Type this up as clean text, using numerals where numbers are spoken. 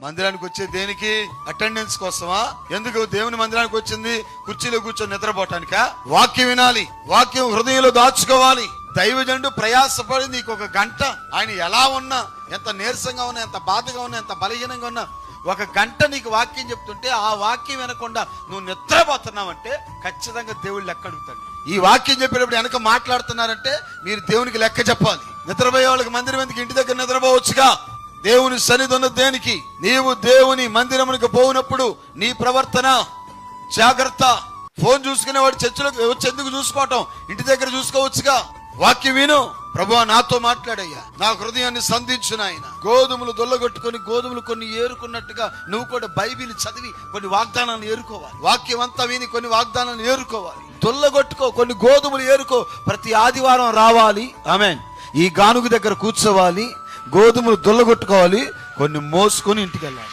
మందిరానికి వచ్చే దేనికి? అటెండెన్స్ కోసమా? ఎందుకు దేవుని మందిరానికి వచ్చింది? కుర్చీలో కూర్చొని నిద్రపోవటానికా? వాక్యం వినాలి, వాక్యం హృదయంలో దాచుకోవాలి. దైవజనుడు ప్రయాసపడి నీకు ఒక గంట, ఆయన ఎలా ఉన్నా, ఎంత నీరసంగా ఉన్నా, ఎంత బాధగా ఉన్నా, ఎంత బలహీనంగా ఉన్నా, ఒక గంట నీకు వాక్యం చెప్తుంటే ఆ వాక్యం వినకుండా నువ్వు నిద్రపోతున్నావంటే ఖచ్చితంగా దేవుడు లెక్క అడుగుతాడు. ఈ వాక్యం చెప్పేటప్పుడు వెనక మాట్లాడుతున్నారంటే మీరు దేవునికి లెక్క చెప్పాలి. నిద్రపోయే వాళ్ళకి మందిరం ఎందుకు? ఇంటి దగ్గర నిద్రపోవచ్చుగా. దేవుని సన్నిధి ఉన్న దేనికి? నీవు దేవుని మందిరమునికి పోయినప్పుడు నీ ప్రవర్తన జాగ్రత్త. ఫోన్ చూసుకునేవాడు చర్చిలోకి వచ్చి ఎందుకు చూసుకోవటం? ఇంటి దగ్గర చూసుకోవచ్చుగా. వాక్యం విను. ప్రభువా నాతో మాట్లాడయ్యా, నా హృదయాన్ని సంధించు నాయన. గోధుమలు దొల్లగొట్టుకొని గోధుమలు కొన్ని ఏరుకున్నట్టుగా నువ్వు కూడా బైబిల్ చదివి కొన్ని వాగ్దానాలను ఏరుకోవాలి. వాక్యం అంతా విని కొన్ని వాగ్దానాలను ఏరుకోవాలి. దొల్లగొట్టుకో, కొన్ని గోధుమలు ఏరుకో. ప్రతి ఆదివారం రావాలి, ఆమేన్, ఈ గానుగు దగ్గర కూర్చోవాలి, గోధుమలు దొల్లగొట్టుకోవాలి, కొన్ని మోసుకొని ఇంటికి వెళ్ళాలి.